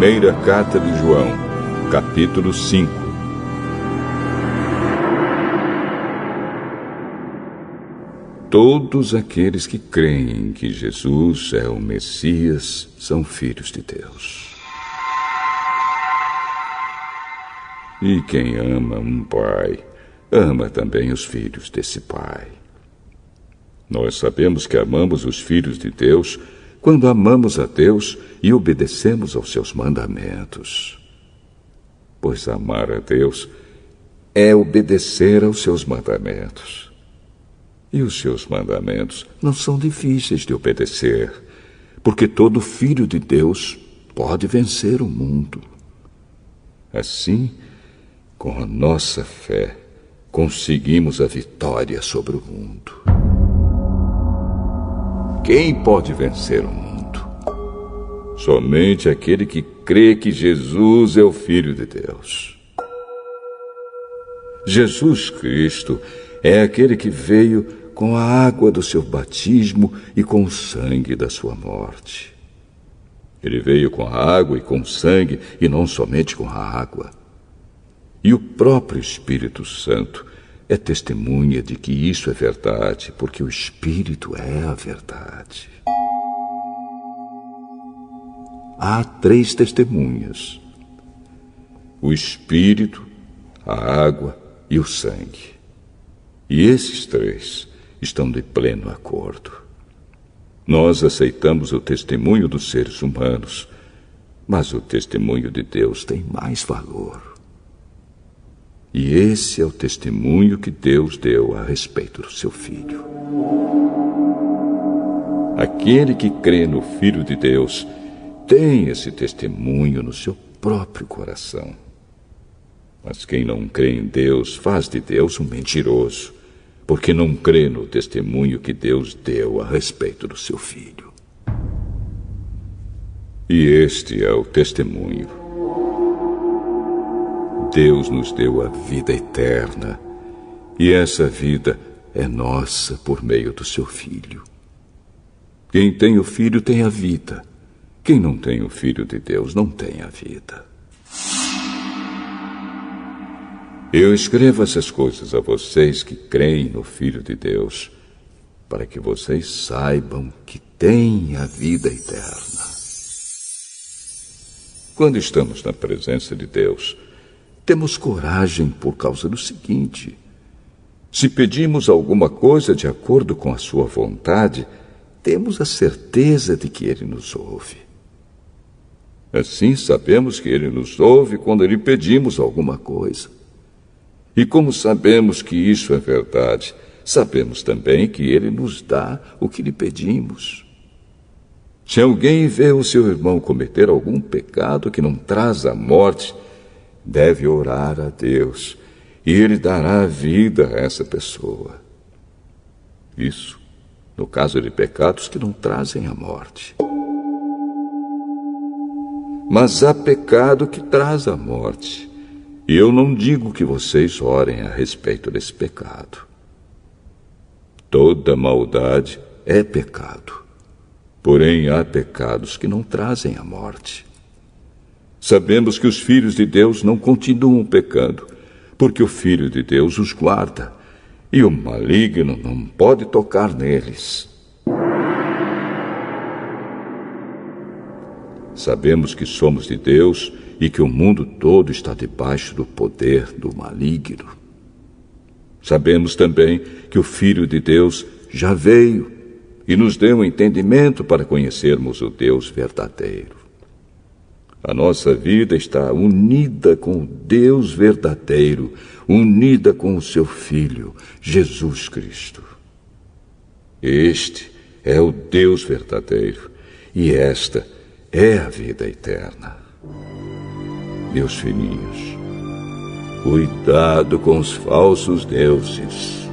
Primeira Carta de João, capítulo 5. Todos aqueles que creem que Jesus é o Messias são filhos de Deus. E quem ama um pai, ama também os filhos desse pai. Nós sabemos que amamos os filhos de Deus quando amamos a Deus e obedecemos aos seus mandamentos. Pois amar a Deus é obedecer aos seus mandamentos. E os seus mandamentos não são difíceis de obedecer, porque todo filho de Deus pode vencer o mundo. Assim, com a nossa fé, conseguimos a vitória sobre o mundo. Quem pode vencer o mundo? Somente aquele que crê que Jesus é o Filho de Deus. Jesus Cristo é aquele que veio com a água do seu batismo e com o sangue da sua morte. Ele veio com a água e com o sangue, e não somente com a água. E o próprio Espírito Santo é testemunha de que isso é verdade, porque o Espírito é a verdade. Há 3 testemunhas: o Espírito, a água e o sangue. E esses 3 estão de pleno acordo. Nós aceitamos o testemunho dos seres humanos, mas o testemunho de Deus tem mais valor. E esse é o testemunho que Deus deu a respeito do seu Filho. Aquele que crê no Filho de Deus tem esse testemunho no seu próprio coração. Mas quem não crê em Deus faz de Deus um mentiroso, porque não crê no testemunho que Deus deu a respeito do seu Filho. E este é o testemunho. Deus nos deu a vida eterna, e essa vida é nossa por meio do seu Filho. Quem tem o Filho tem a vida. Quem não tem o Filho de Deus não tem a vida. Eu escrevo essas coisas a vocês que creem no Filho de Deus, para que vocês saibam que têm a vida eterna. Quando estamos na presença de Deus, temos coragem por causa do seguinte: se pedimos alguma coisa de acordo com a sua vontade, temos a certeza de que Ele nos ouve. Assim sabemos que Ele nos ouve quando lhe pedimos alguma coisa. E como sabemos que isso é verdade, sabemos também que Ele nos dá o que lhe pedimos. Se alguém vê o seu irmão cometer algum pecado que não traz a morte, deve orar a Deus, e Ele dará vida a essa pessoa. Isso, no caso de pecados que não trazem a morte. Mas há pecado que traz a morte, e eu não digo que vocês orem a respeito desse pecado. Toda maldade é pecado, porém há pecados que não trazem a morte. Sabemos que os filhos de Deus não continuam pecando, porque o Filho de Deus os guarda, e o maligno não pode tocar neles. Sabemos que somos de Deus e que o mundo todo está debaixo do poder do maligno. Sabemos também que o Filho de Deus já veio e nos deu entendimento para conhecermos o Deus verdadeiro. A nossa vida está unida com o Deus verdadeiro, unida com o seu Filho, Jesus Cristo. Este é o Deus verdadeiro, e esta é a vida eterna. Meus filhinhos, cuidado com os falsos deuses.